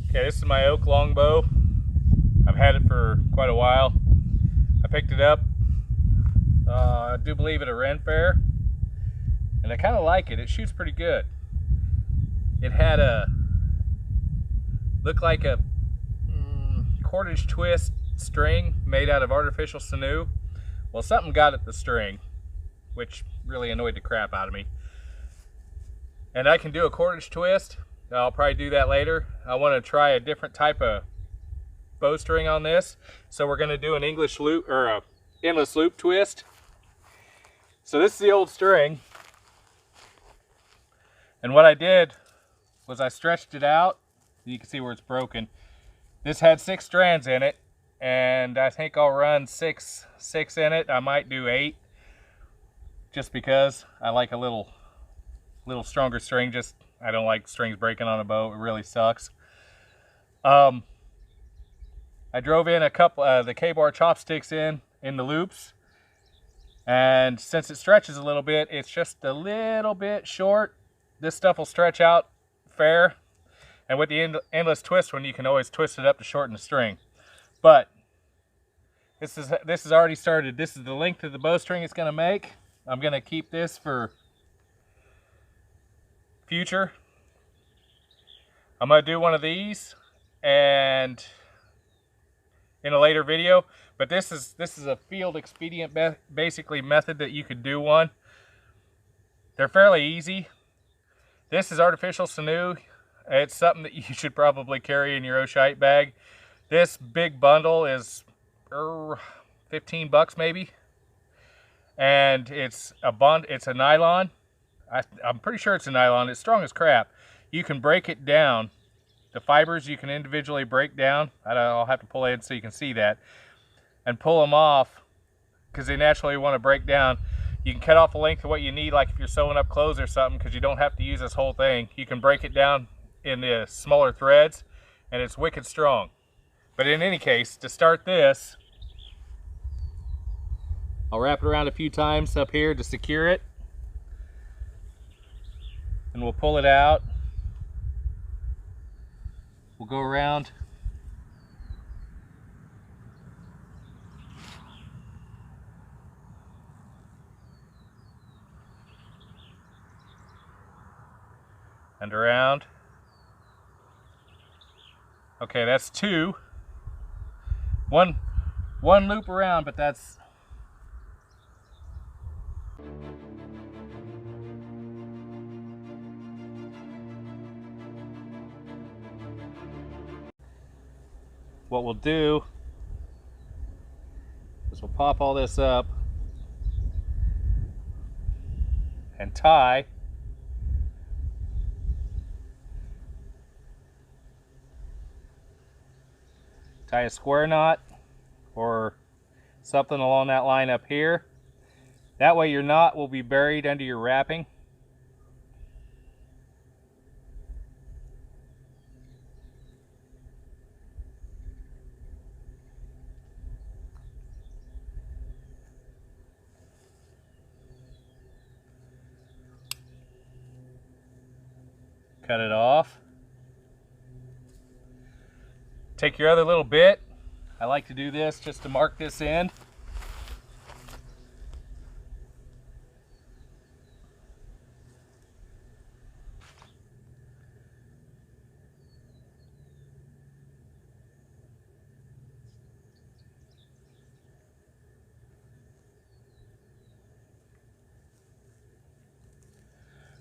Okay, this is my oak longbow. I've had it for quite a while. I picked it up, I do believe at a Ren fair, and I kind of like it. It shoots pretty good. It had looked like a cordage twist string made out of artificial sinew. Well, something got at the string, which really annoyed the crap out of me. And I can do a cordage twist. I'll probably do that later. I want to try a different type of bowstring on this. So we're going to do an English loop, or a endless loop twist. So this is the old string. And what I did was I stretched it out. You can see where it's broken. This had 6 strands in it, and I think I'll run six in it. I might do 8, just because I like a little stronger string. Just I don't like strings breaking on a bow. It really sucks. I drove in a couple the K-bar chopsticks in the loops, and since it stretches a little bit, it's just a little bit short. This stuff will stretch out fair, and with the endless twist one, you can always twist it up to shorten the string. But this is already started. This is the length of the bowstring it's going to make. I'm going to keep this for future. I'm going to do one of these and in a later video, but this is a field expedient basically method that you could do one. They're fairly easy. This is artificial sinew. It's something that you should probably carry in your Oshite bag. This big bundle is 15 bucks maybe, and it's a nylon. I'm pretty sure it's a nylon. It's strong as crap. You can break it down. The fibers you can individually break down. I'll have to pull in so you can see that, and pull them off because they naturally want to break down. You can cut off the length of what you need, like if you're sewing up clothes or something, because you don't have to use this whole thing. You can break it down in the smaller threads, and it's wicked strong. But in any case, to start this, I'll wrap it around a few times up here to secure it, and we'll pull it out. We'll go around. And around. Okay, that's 2. One loop around, but that's what we'll do is we'll pop all this up and tie a square knot or something along that line up here. That way your knot will be buried under your wrapping. Cut it off. Take your other little bit. I like to do this just to mark this end.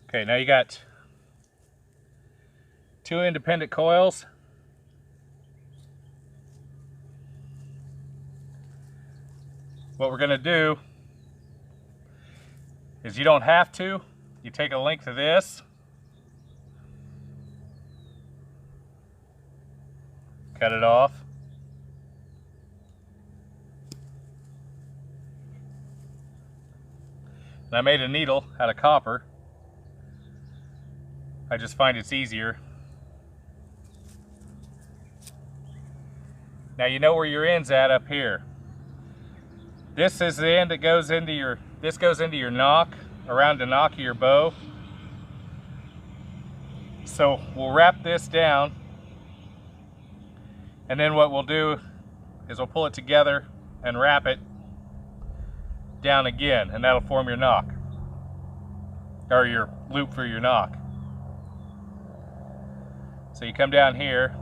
Okay, now you got 2 independent coils. What we're going to do is, you don't have to. You take a length of this, cut it off, and I made a needle out of copper. I just find it's easier. Now you know where your end's at up here. This is the end that goes into your, this goes into your nock, around the nock of your bow. So we'll wrap this down And then what we'll do is we'll pull it together and wrap it down again, and that'll form your knock, or your loop for your knock. So you come down here,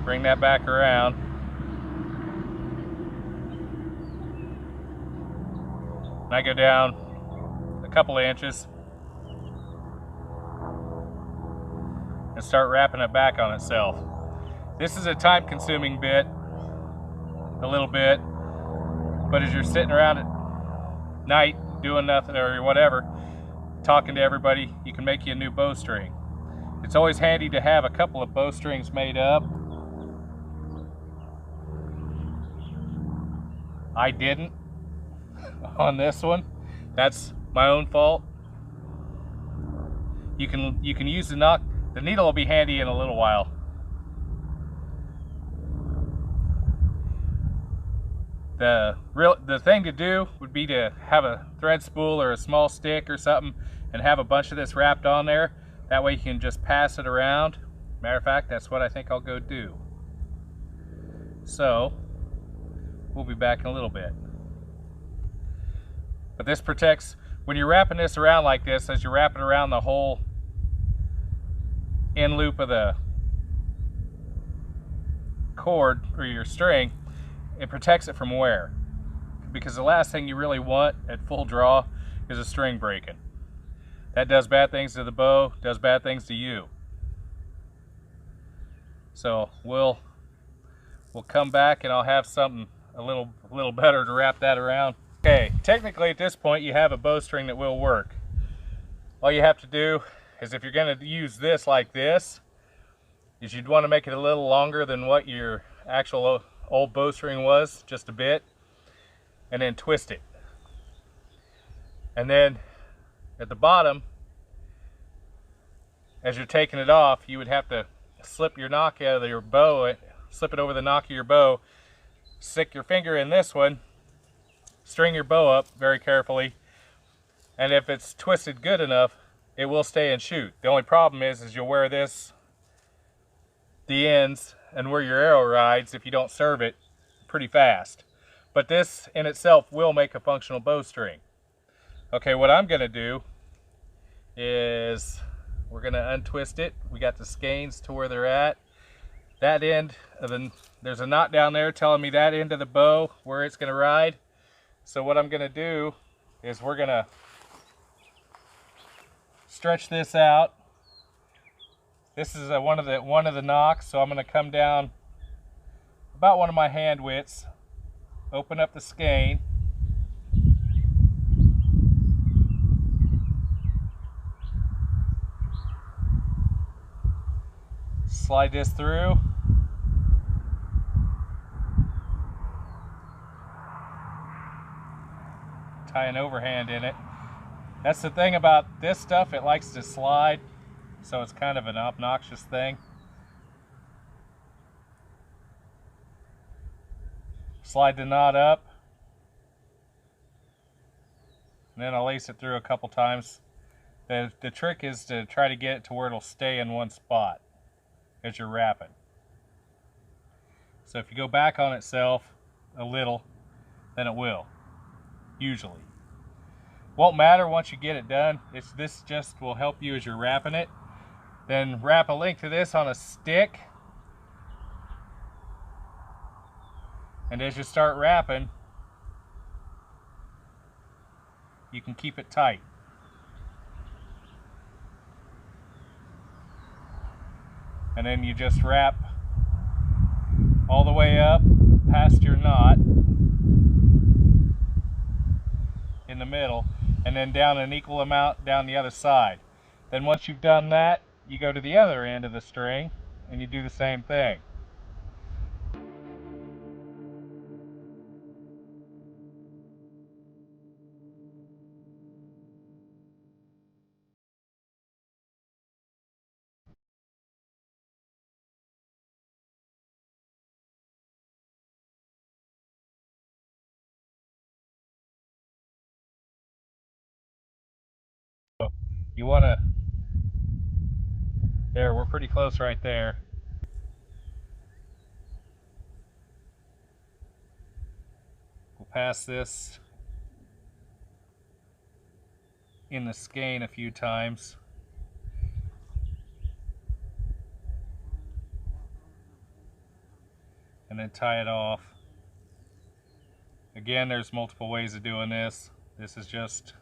bring that back around, and I go down a couple of inches and start wrapping it back on itself. This is a time-consuming bit, a little bit, but as you're sitting around at night doing nothing or whatever, talking to everybody, you can make you a new bowstring. It's always handy to have a couple of bowstrings made up. I didn't on this one. That's my own fault. You can use the knock. The needle will be handy in a little while. The thing to do would be to have a thread spool or a small stick or something and have a bunch of this wrapped on there. That way you can just pass it around. Matter of fact, that's what I think I'll go do. So we'll be back in a little bit. But this protects, when you're wrapping this around like this, as you're wrapping around the whole end loop of the cord or your string, it protects it from wear. Because the last thing you really want at full draw is a string breaking. That does bad things to the bow, does bad things to you. So we'll come back and I'll have something a little better to wrap that around. Okay, technically at this point you have a bowstring that will work. All you have to do is, if you're going to use this like this, is you'd want to make it a little longer than what your actual old bowstring was, just a bit, and then twist it. And then at the bottom, as you're taking it off, you would have to slip your knock out of your bow, slip it over the knock of your bow, stick your finger in this one, string your bow up very carefully, and if it's twisted good enough, it will stay and shoot. The only problem is you'll wear this, the ends, and where your arrow rides, if you don't serve it, pretty fast. But this in itself will make a functional bowstring. Okay, what I'm gonna do is we're gonna untwist it. We got the skeins to where they're at. That end of there's a knot down there telling me that end of the bow where it's gonna ride. So what I'm gonna do is we're gonna stretch this out. This is one of the knocks, so I'm gonna come down about one of my hand widths, open up the skein, slide this through, tie an overhand in it. That's the thing about this stuff, it likes to slide, so it's kind of an obnoxious thing. Slide the knot up, and then I'll lace it through a couple times. The trick is to try to get it to where it'll stay in one spot as you're wrapping. So if you go back on itself a little, then it will, usually. Won't matter once you get it done. This just will help you as you're wrapping it. Then wrap a length of this on a stick, and as you start wrapping, you can keep it tight. And then you just wrap all the way up past your knot in the middle, and then down an equal amount down the other side. Then once you've done that, you go to the other end of the string and you do the same thing. You want to, there, we're pretty close right there. We'll pass this in the skein a few times. And then tie it off. Again, there's multiple ways of doing this. This is just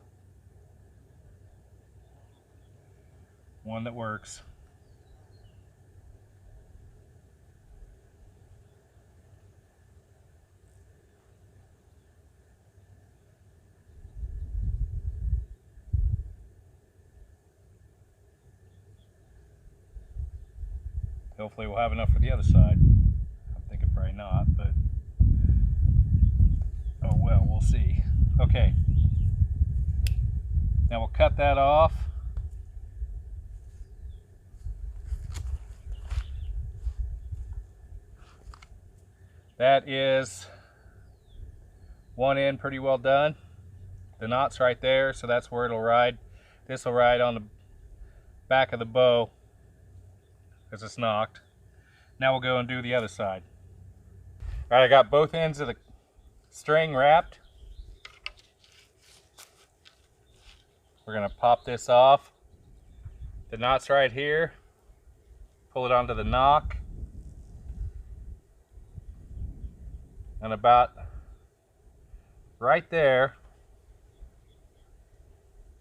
one that works. Hopefully we'll have enough for the other side. I'm thinking probably not, but oh well, we'll see. Okay, now we'll cut that off. That is one end pretty well done. The knot's right there, so that's where it'll ride. This will ride on the back of the bow because it's knocked. Now we'll go and do the other side. All right, I got both ends of the string wrapped. We're gonna pop this off. The knot's right here. Pull it onto the knock. And about right there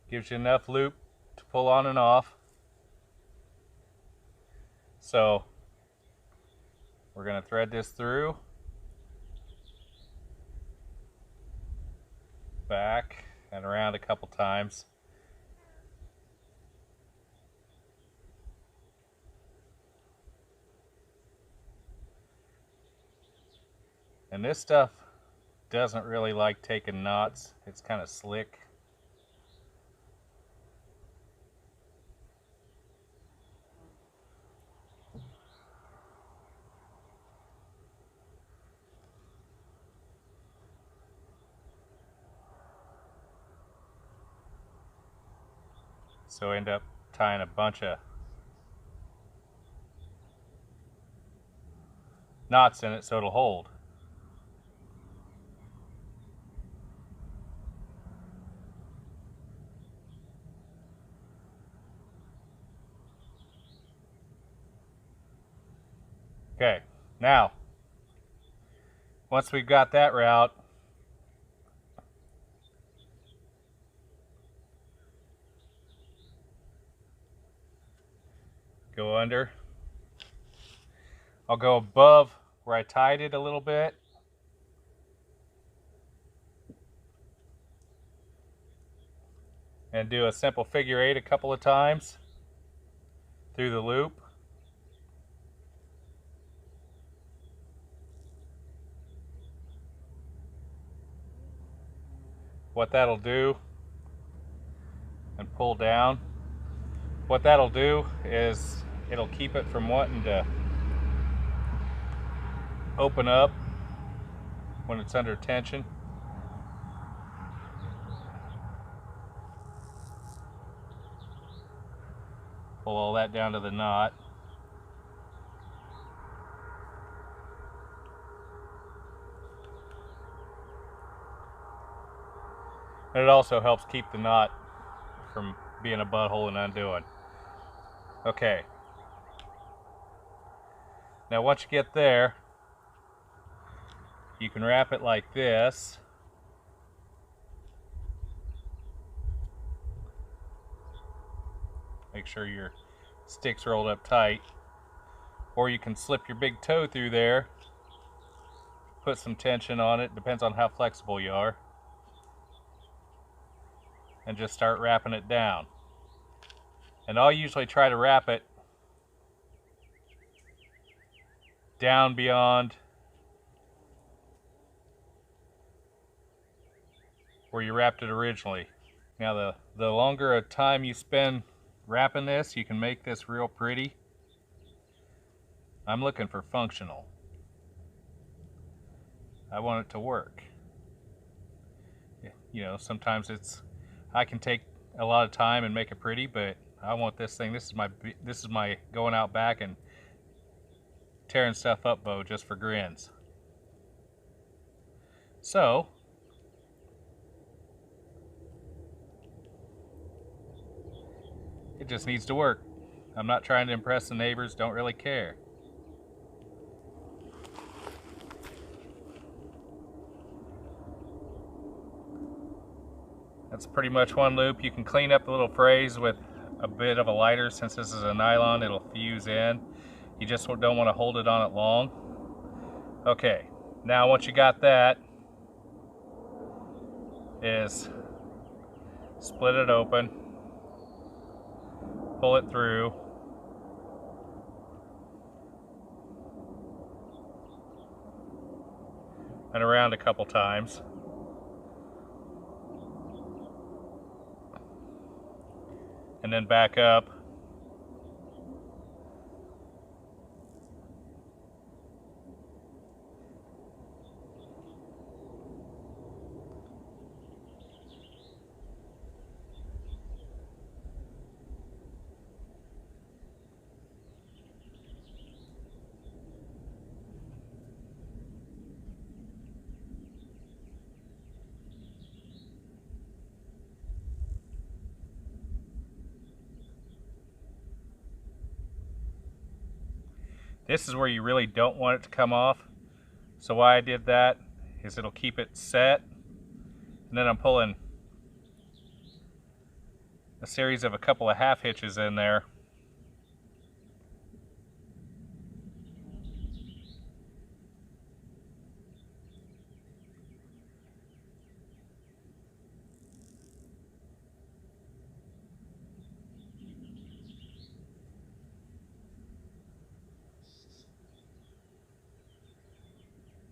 gives you enough loop to pull on and off. So we're going to thread this through, back and around a couple times. And this stuff doesn't really like taking knots. It's kind of slick. So I end up tying a bunch of knots in it so it'll hold. Okay, now, once we've got that route, go under. I'll go above where I tied it a little bit. And do a simple figure 8 a couple of times through the loop. What that'll do, and pull down, what that'll do is it'll keep it from wanting to open up when it's under tension. Pull all that down to the knot. And it also helps keep the knot from being a butthole and undoing. Okay. Now once you get there, you can wrap it like this. Make sure your stick's rolled up tight. Or you can slip your big toe through there, put some tension on it, depends on how flexible you are, and just start wrapping it down. And I'll usually try to wrap it down beyond where you wrapped it originally. Now the longer a time you spend wrapping this, you can make this real pretty. I'm looking for functional. I want it to work. You know, sometimes I can take a lot of time and make it pretty, but I want this thing. This is my going out back and tearing stuff up bow just for grins. So it just needs to work. I'm not trying to impress the neighbors, don't really care. That's pretty much one loop. You can clean up the little frays with a bit of a lighter. Since this is a nylon, it'll fuse in. You just don't want to hold it on it long. Okay, now once you got that, is split it open, pull it through, and around a couple times. And then back up. This is where you really don't want it to come off. So why I did that is it'll keep it set. And then I'm pulling a series of a couple of half hitches in there.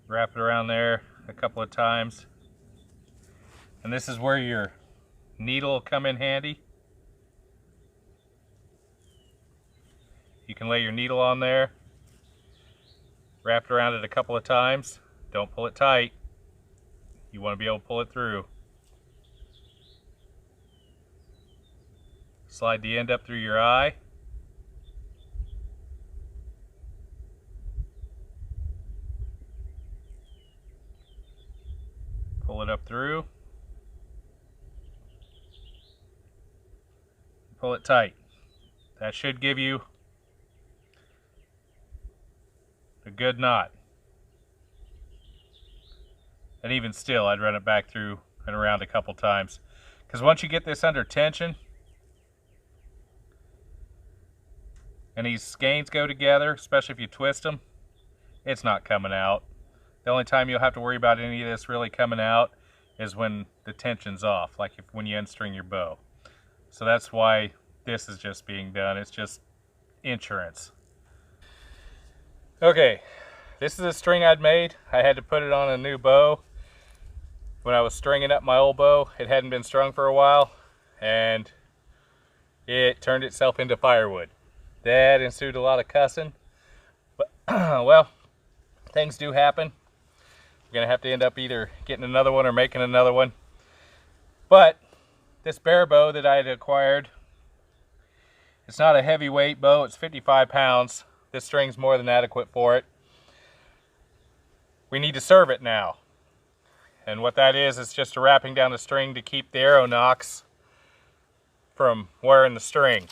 Wrap it around there a couple of times. And this is where your needle will come in handy. You can lay your needle on there, wrap it around it a couple of times. Don't pull it tight. You want to be able to pull it through. Slide the end up through your eye. Pull it up through. Pull it tight. That should give you a good knot. And even still, I'd run it back through and around a couple times. Because once you get this under tension, and these skeins go together, especially if you twist them, it's not coming out. The only time you'll have to worry about any of this really coming out is when the tension's off, like when you unstring your bow. So that's why this is just being done. It's just insurance. Okay, this is a string I'd made. I had to put it on a new bow. When I was stringing up my old bow, it hadn't been strung for a while, and it turned itself into firewood. That ensued a lot of cussing, but well, things do happen. I'm gonna have to end up either getting another one or making another one. But this bear bow that I had acquired, it's not a heavyweight bow, it's 55 pounds. This string's more than adequate for it. We need to serve it now. And what that is, it's just a wrapping down the string to keep the arrow nocks from wearing the string.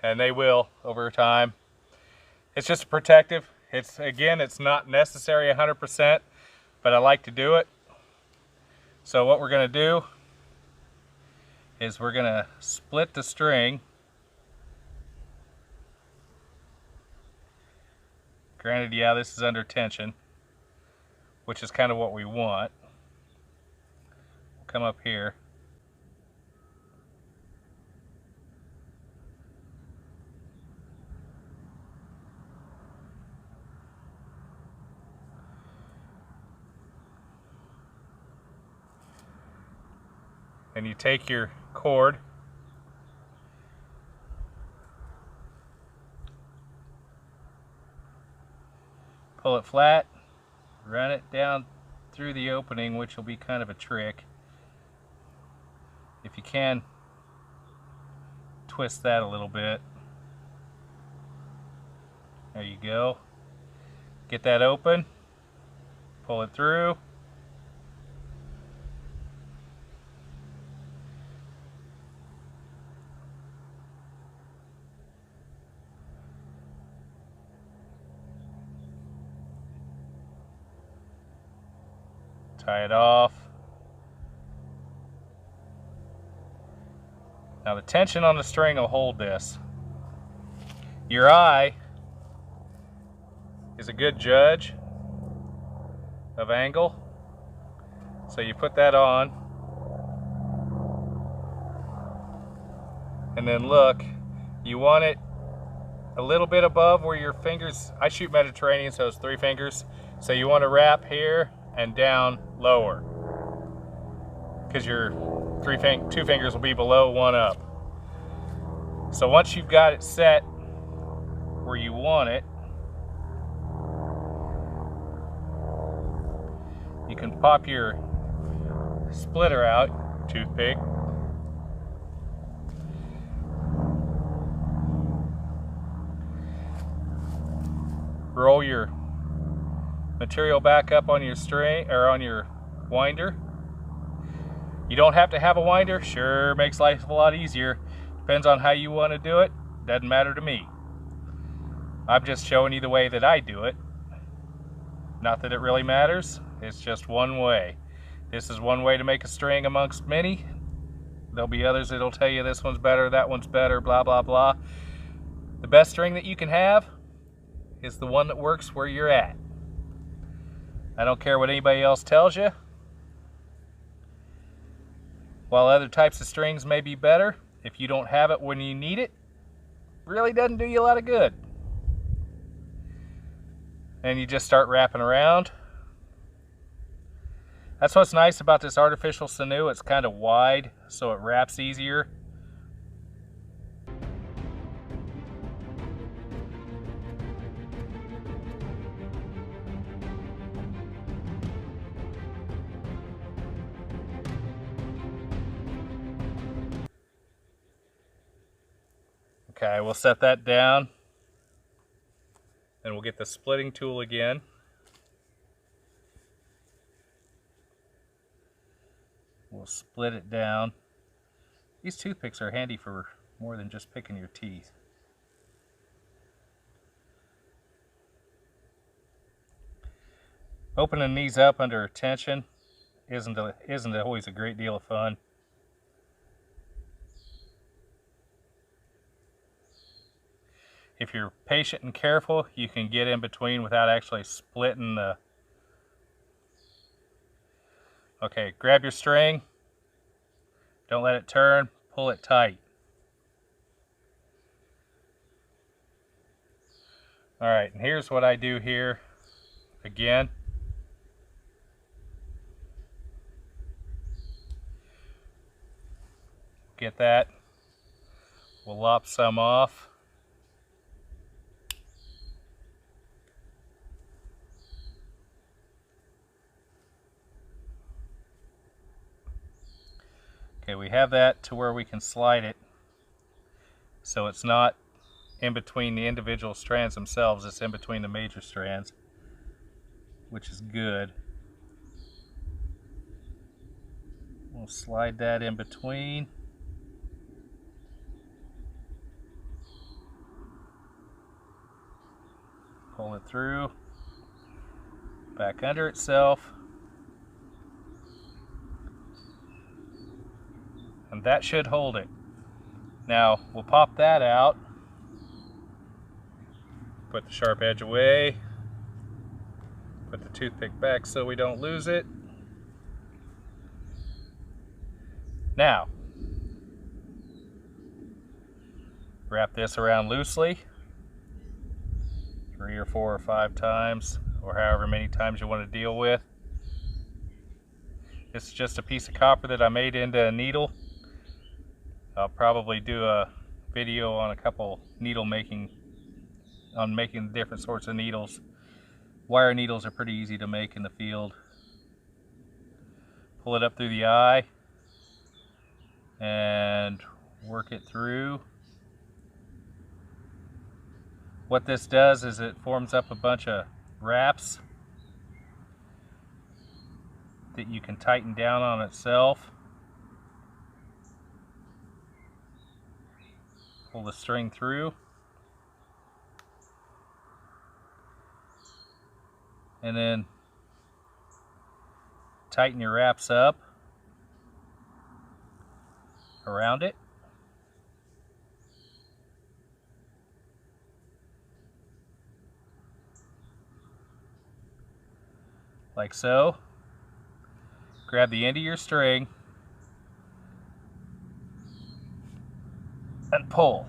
And they will over time. It's just protective. Again, it's not necessary 100%, but I like to do it. So what we're gonna do is we're gonna split the string. Granted, yeah, this is under tension, which is kind of what we want. We'll come up here. And you take your cord, pull it flat, run it down through the opening, which will be kind of a trick. If you can, twist that a little bit. There you go. Get that open. Pull it through. Tie it off. Now the tension on the string will hold this. Your eye is a good judge of angle. So you put that on. And then look, you want it a little bit above where your fingers, I shoot Mediterranean, so it's 3 fingers. So you want to wrap here and down lower, because your 2 fingers will be below, 1 up. So once you've got it set where you want it, you can pop your splitter out, toothpick, roll your material back up on your string or on your winder. You don't have to have a winder. Sure, makes life a lot easier. Depends on how you want to do it. Doesn't matter to me. I'm just showing you the way that I do it. Not that it really matters. It's just one way. This is one way to make a string amongst many. There'll be others that'll tell you this one's better, that one's better, blah, blah, blah. The best string that you can have is the one that works where you're at. I don't care what anybody else tells you. While other types of strings may be better, if you don't have it when you need it, really doesn't do you a lot of good. And you just start wrapping around. That's what's nice about this artificial sinew. It's kind of wide, so it wraps easier. Okay, we'll set that down, and we'll get the splitting tool again. We'll split it down. These toothpicks are handy for more than just picking your teeth. Opening these up under tension isn't always a great deal of fun. If you're patient and careful, you can get in between without actually splitting the... Okay, grab your string. Don't let it turn. Pull it tight. Alright, and here's what I do here. Again. Get that. We'll lop some off. Okay, we have that to where we can slide it, so it's not in between the individual strands themselves, it's in between the major strands, which is good. We'll slide that in between. Pull it through, back under itself. And that should hold it. Now we'll pop that out, put the sharp edge away, put the toothpick back so we don't lose it. Now wrap this around loosely 3 or 4 or 5 times, or however many times you want to deal with. This is just a piece of copper that I made into a needle. I'll probably do a video on a couple needle making, on making different sorts of needles. Wire needles are pretty easy to make in the field. Pull it up through the eye and work it through. What this does is it forms up a bunch of wraps that you can tighten down on itself. Pull the string through. And then tighten your wraps up around it. Like so. Grab the end of your string and pull.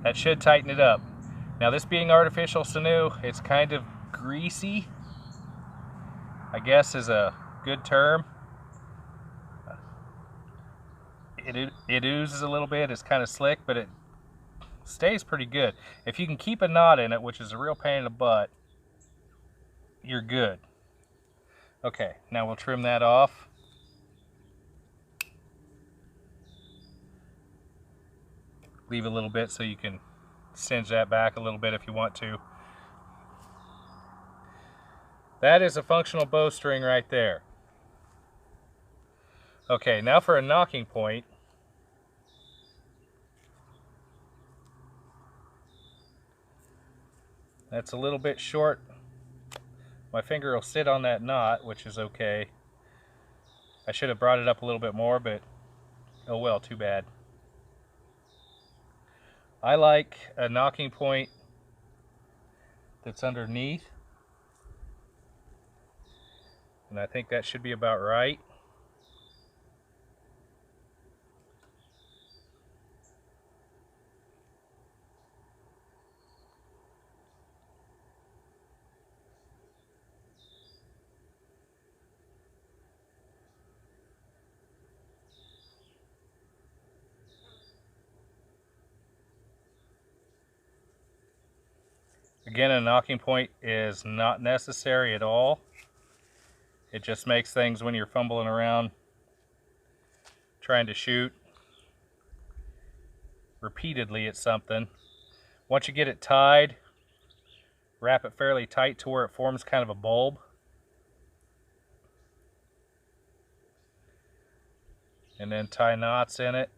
That should tighten it up. Now, this being artificial sinew, it's kind of greasy, I guess is a good term. It oozes a little bit, it's kind of slick, but it stays pretty good. If you can keep a knot in it, which is a real pain in the butt, you're good. Okay, now we'll trim that off. Leave a little bit so you can singe that back a little bit if you want to. That is a functional bowstring right there. Okay, now for a knocking point. That's a little bit short. My finger will sit on that knot, which is okay. I should have brought it up a little bit more, but oh well, too bad. I like a knocking point that's underneath, and I think that should be about right. Again, a knocking point is not necessary at all. It just makes things, when you're fumbling around trying to shoot repeatedly at something. Once you get it tied, wrap it fairly tight to where it forms kind of a bulb. And then tie knots in it.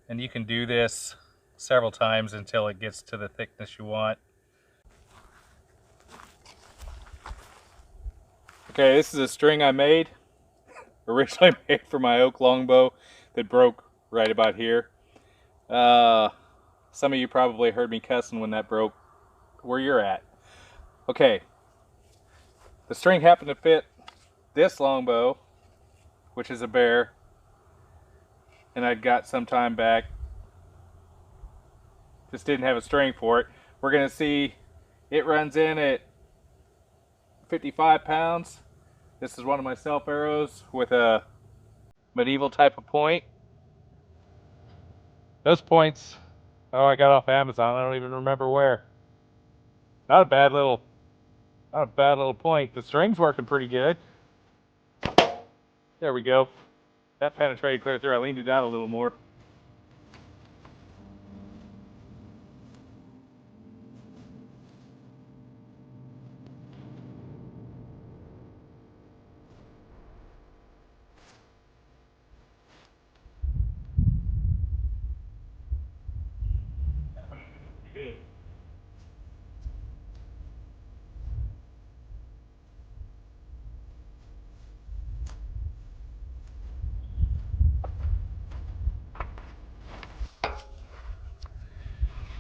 And you can do this several times until it gets to the thickness you want. Okay, this is a string I made, originally made for my oak longbow that broke right about here. Some of you probably heard me cussing when that broke where you're at. Okay, the string happened to fit this longbow, which is a bear, and I'd got some time back. Just didn't have a string for it. We're gonna see it runs in at 55 pounds. This is one of my self arrows with a medieval type of point. Those points, oh, I got off Amazon. I don't even remember where. Not a bad little point. The string's working pretty good. There we go. That penetrated clear through. I leaned it down a little more.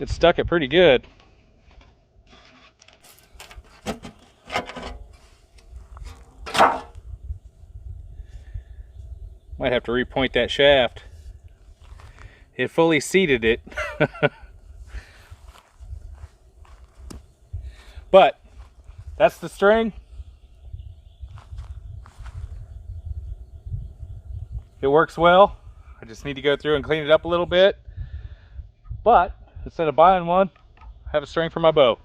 It stuck it pretty good. Might have to repoint that shaft. It fully seated it. But that's the string. It works well. I just need to go through and clean it up a little bit. But instead of buying one, I have a string for my bow.